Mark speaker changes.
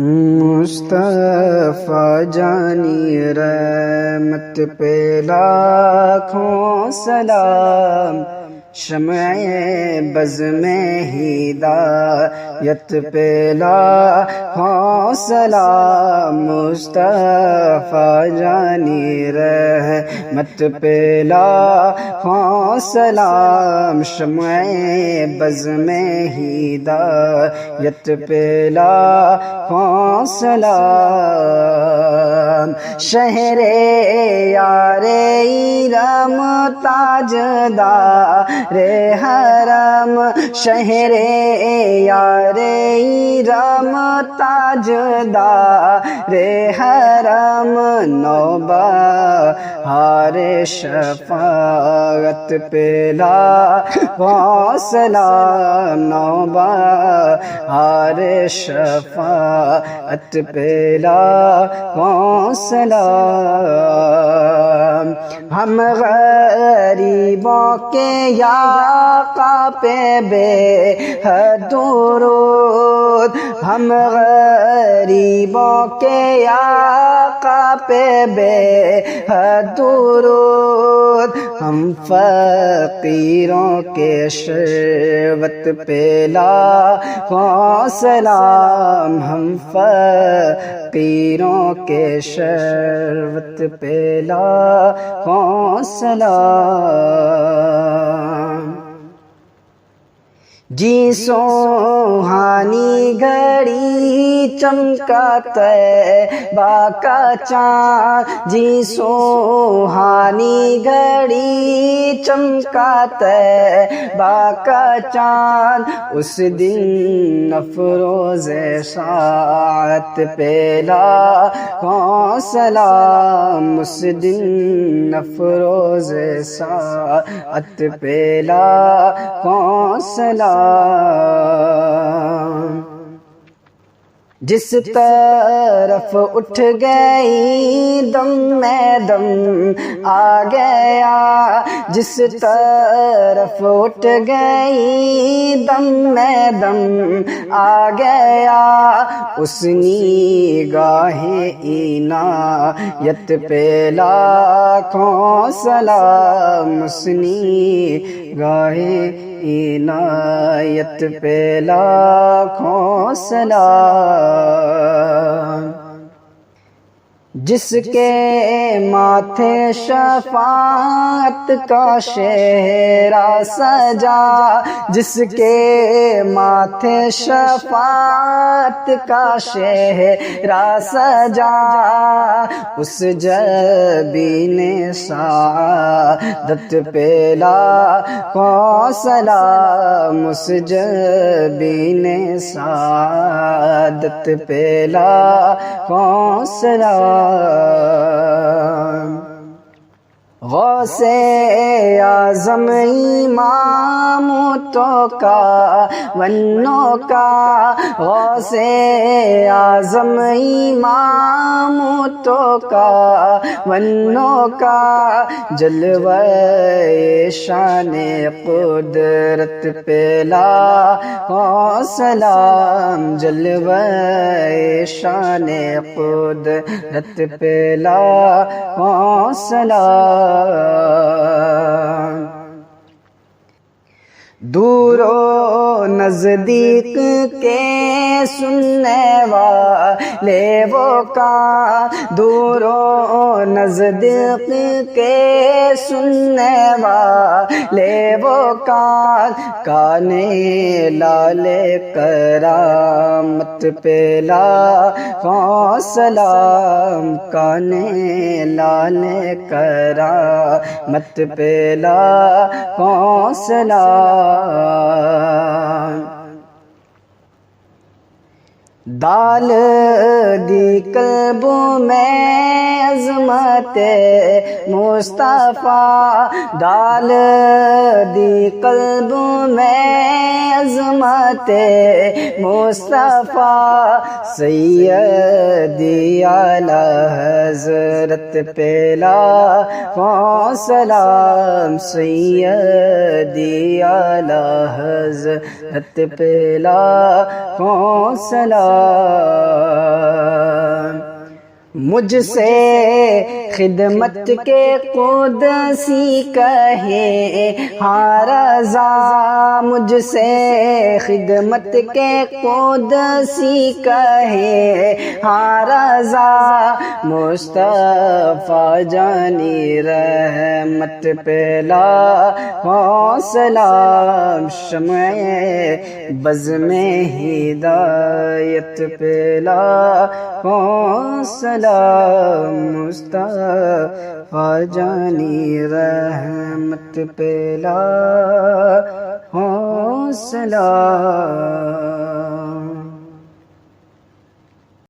Speaker 1: مصطفیٰ جانی رحمت پہ لاکھوں سلام، شمع بز میں ہدایت پہ لاکھوں سلام، مصطفیٰ جانی رحمت پہ لاکھوں سلام، شمع بز میں ہدایت پہ لاکھوں سلام، شہر یار ایرم تاجدار حرم، شہر یار ایرم تاجدار حرم، نوبہار شفاعت پہ لاکھوں سلام، نوبہار شفاعت پہ لاکھوں سلام، ہم غریبوں کے یا آقا پہ بے حد درود، ہم غریبوں کے یا آقا پہ بے حد درود، ہم فقیروں کے شربت پہ لاکھوں سلام، ہم فقیروں کے شربت پہ لاکھوں سلام، جی سوہانی گھڑی چمکا طیبہ کا چاند، جی سوہانی گھڑی چمکا طیبہ کا چاند، اس دن افروز ساعت پہ لاکھوں سلام، اس دن افروز ساعت پہ لاکھوں سلام، جس طرف اٹھ گئی دم میں دم آ گیا، جس طرف اٹھ گئی دم میں دم آ گیا، اس نگاہ عنایت پہ لاکھوں سلام، اس نگاہ عنایت پہ لاکھوں سلام، جس کے ماتھے شفاعت کا شہرا سجا، جس کے ماتھے شفاعت کا شہرا سجا، اس جبین سعادت پہ لاکھوں سلام، اس جبین سعادت پہ لاکھوں سلام، غوث اعظم امام تو کا ونوں کا، غوث اعظم امام تو کا ونوں کا، جلوہ شان قدرت پہ لاکھوں سلام، جلوہ شان قدرت پہ لاکھوں سلام، دور و نزدیک کے سننے والے وہ کا، دور و نزدیک کے سننے والے وہ کا، کانے لال کرامت پہ لاکھوں سلام، کانے لال کرامت پہ لاکھوں سلام، ڈال دی قلب میں عظمت مصطفیٰ، ڈال دی قلب میں عظمت مصطفیٰ، سیدی اعلی حضرت پہ لاکھوں سلام، سیدی اعلی حضرت پہ لاکھوں سلام، مجھ سے خدمت کے قدسی کہے ہاں رضا، مجھ سے خدمت کے قدسی کہے ہاں رضا، مصطفیٰ جانی رحمت پہلا سلام، شمع بز میں ہدایت پہلا سلام، مصطفیٰ جانی رحمت پہلا سلام۔